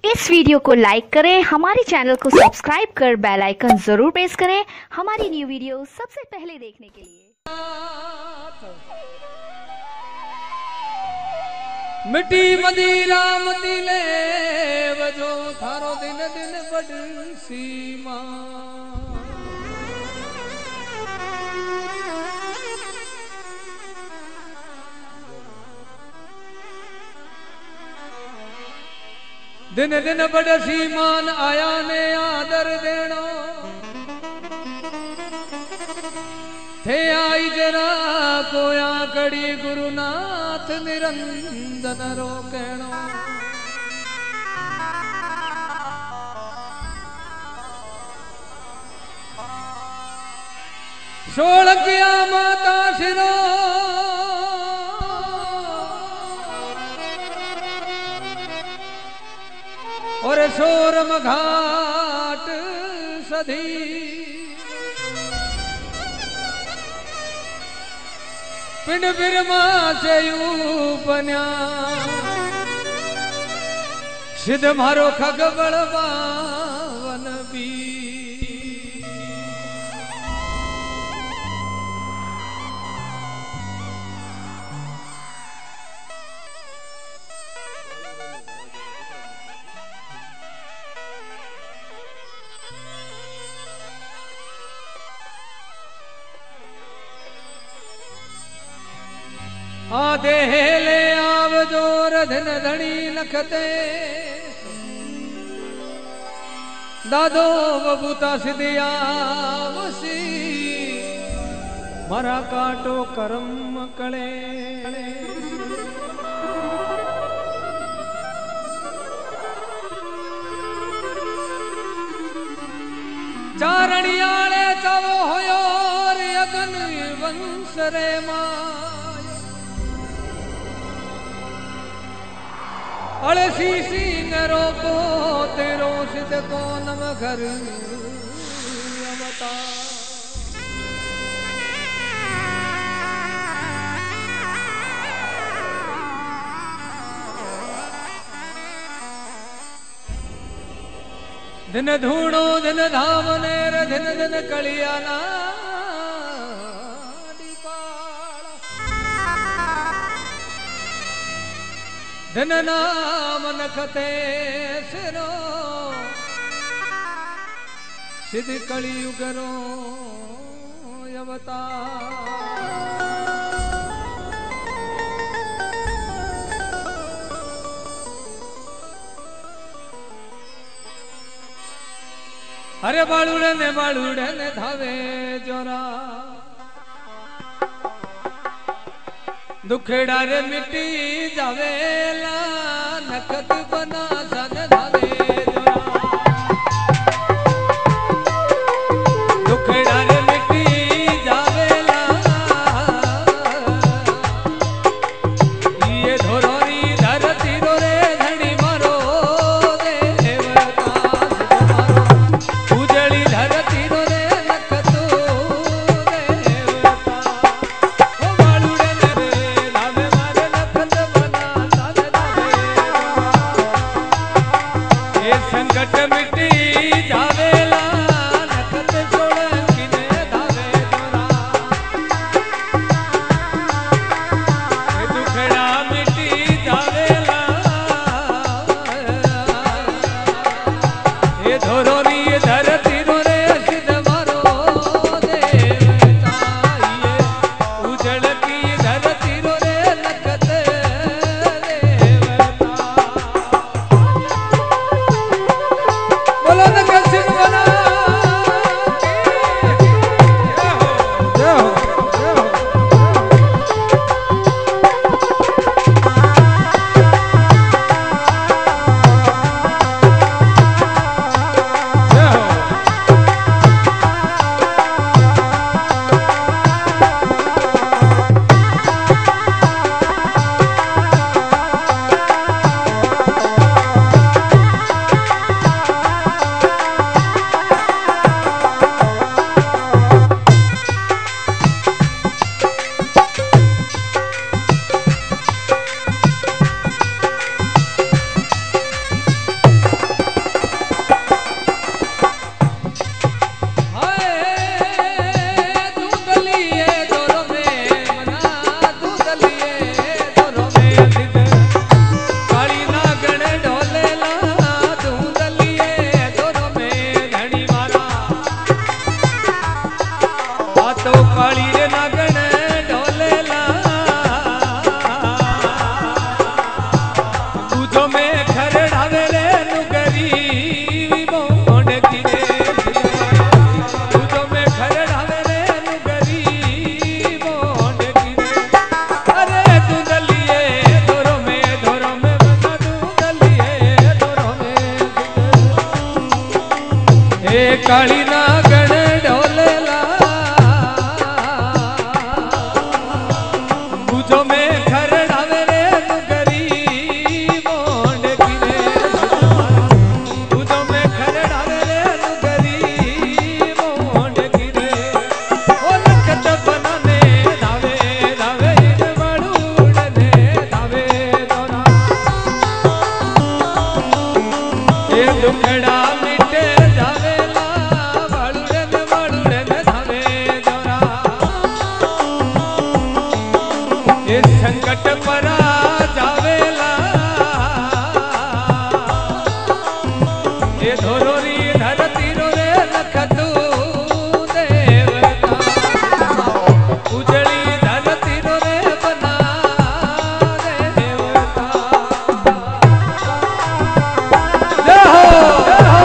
इस वीडियो को लाइक करें, हमारे चैनल को सब्सक्राइब कर बेल आइकन जरूर प्रेस करें हमारी न्यू वीडियो सबसे पहले देखने के लिए। मिट्टी मदीरा मदीले वजो थारो दिन दिन बड़ सीमा दिन दिन बड़ सीमान आया ने आदर देनो थे आई जरा कोया कड़ी गुरुनाथ निरंजन रो कहनो सोलकिया माता सिरो और सोरम घाट सधी पिंड बिरमा से बन्या सिद्ध मारो खग बड़वावन भी आधे ले आव जोर धन धनी लखते दादो बबूता सिद्धिया वसी मरा काटो करम कले चारणियाले चवो होयो रे अगन वंश रे माय अलसी सिंगरो को तेरो सिद्ध को नम घर अवतार दिन धूणो दिन धाम नेर दिन दिन कलियाना धन नाम नखते सिरो सिद्ध कलियुगरो अवतार अरे बालूड़े ने धावे जोरा दुखेड़ा रे मिट्टी जावेला नखत बना सन धावे जोरा दुखेड़ा रे मिट्टी जावेला ये धोरोरी धरती रो रे धनी मारो देवता मारो उजड़ी धरती रो रे नखत संकट मिट्टी जावेला नखत सोलंकी ने धावे जोरा ये दुखड़ा मिट्टी जावेला ये धोरोरी ये धरती रो रे सिद्ध मारो देवता ये उजड़ की धरती रो रे नखत देवता काली नागण ढोलेला बुझो में खरड़ावे रे नुगरी मोंड गिरे बुझो में खरड़ावे रे नुगरी मोंड गिरे ओ लखत बनाने धावे धावे इन वाळुड़ने धावे दोरा ए दुखड़ा मिटे जावेला वाळुड़ने वाळुड़ने धावे दोरा ए संकट परा जावेला ए धोरोरी धरती रो रे लखतू देवता उजड़ी धरती रो रे बना रे देवता जय हो जय हो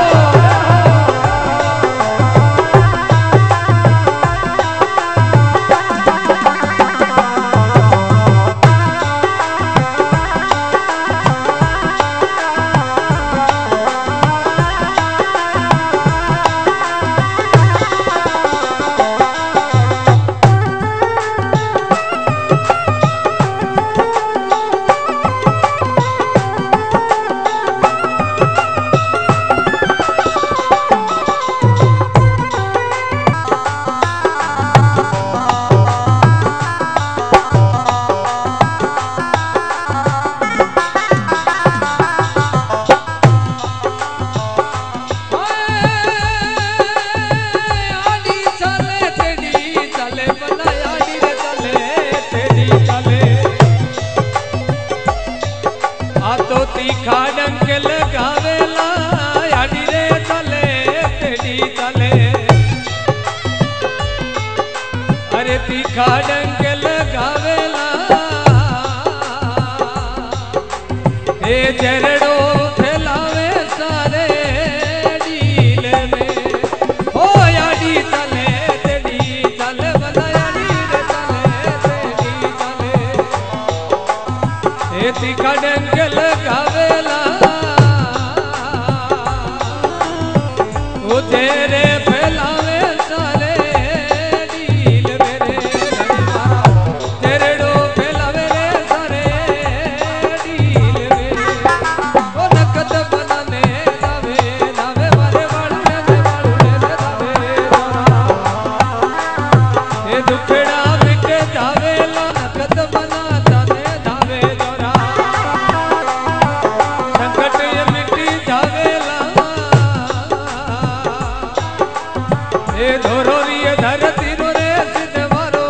आडी चले तेडी चले बना आडी रे चले तेडी चले आ तो तीखा डंक लगावेला आडी रे चले तेडी चले अरे तीखा डंक लगावेला ए जरड़ो फैलावे सारे डील में हो आडी चले तेडी चले बना आडी रे चले तेडी चले ए तीखा डंक लगावेला ओ तेरे फैलावे सारे डील मेरे धनवारा तेरेड़ो फैलावे रे सारे डील मेरे ओ नकद बनाने दावे दावे मारे वाळुड़े रे दावे दोरा ए दुखड़ा मिटे जावेला नकद बनाता ने दावे दोरा संकट ये मिटी जावेला ए धोरोरी ये धरती रो रे सिद्धवारो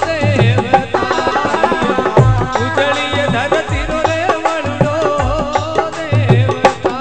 देवता उजड़ी ये धरती रो रे वाळुड़ो देवता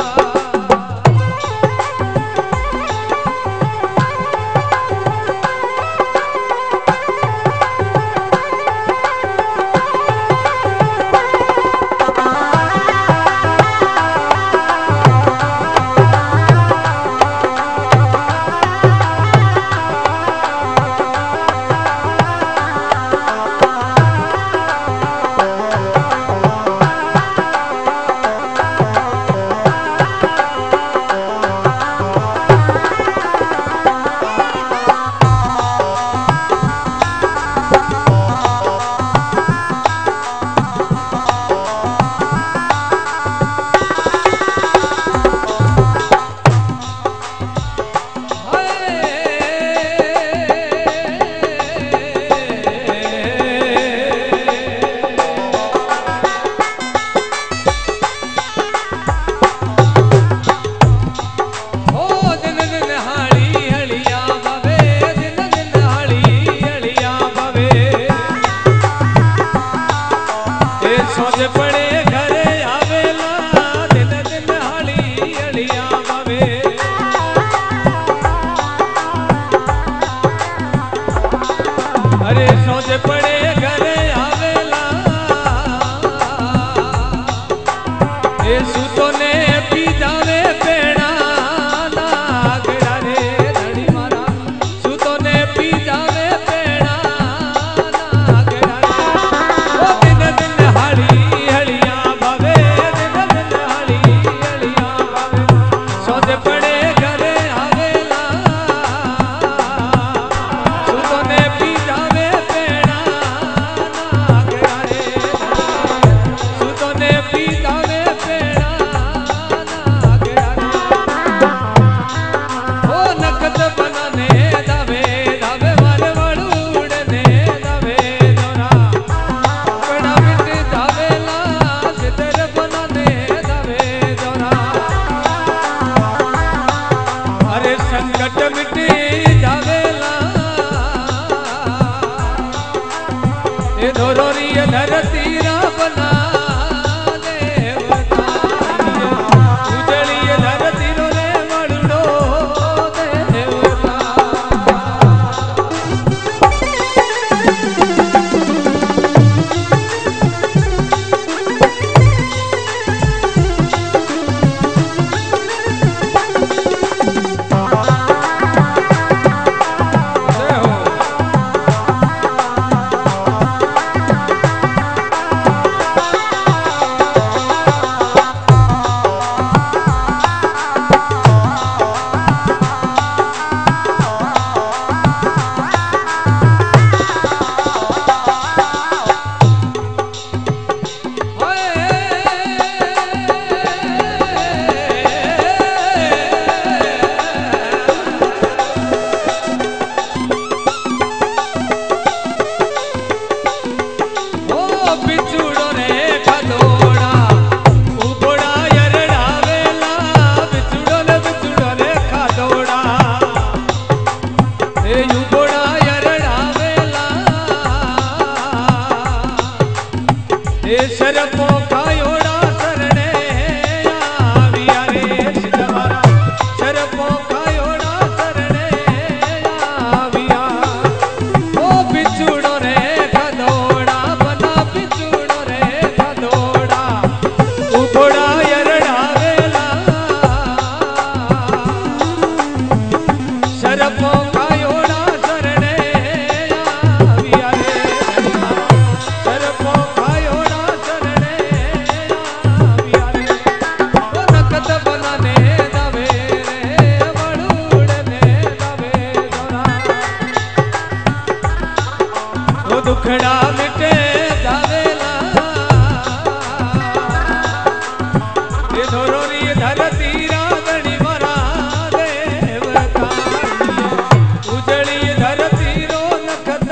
पड़े घरे आवेला छोरोरी धरती राधणी मरा देवता उजड़ी धरती रो नखत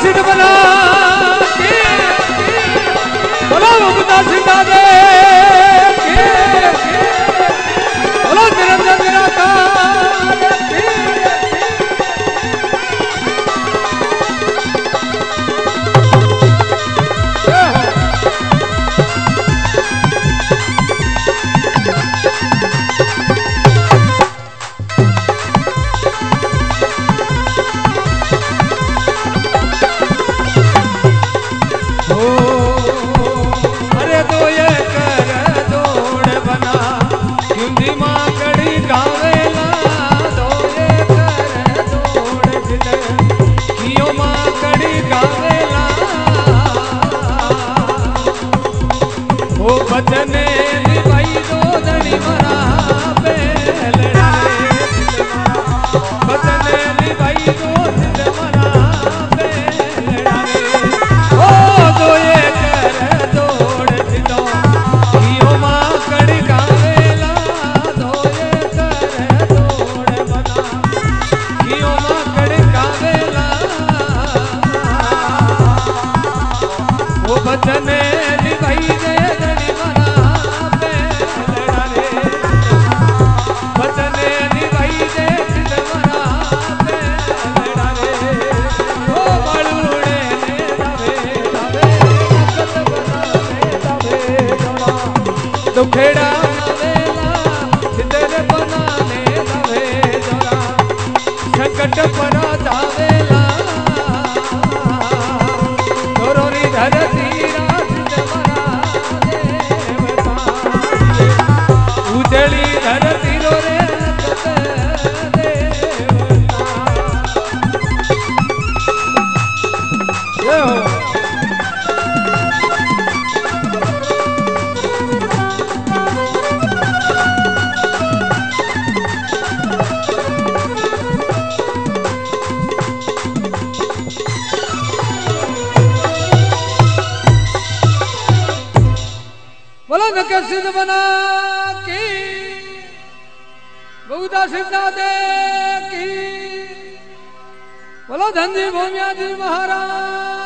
सिद्ध बना बोलो मुक्ता सिद्धा दे बोलो निरंजन निराकार बचने निभाई दो धनी मरा बेलड़ा बचने निभाई दो सिद्ध मरा बेलड़ा ओ दो ये कर जोड़ सिद्धो कियो मां कड़ी गावेला दो ये कर जोड़ बना कियो मां कड़ी गावेला वो बचने निभाई दे दुखेड़ा नवेला सिद्धर बनाने दवे जोरा संकट परा जावेला छोरोरी धरती सिद्ध मरा देवता उजड़ी धरती रो रे देवता बोलो नक सिद्ध बना की बहुधा सिद्धा दे की बोलो धनजी भूमिया जी महाराज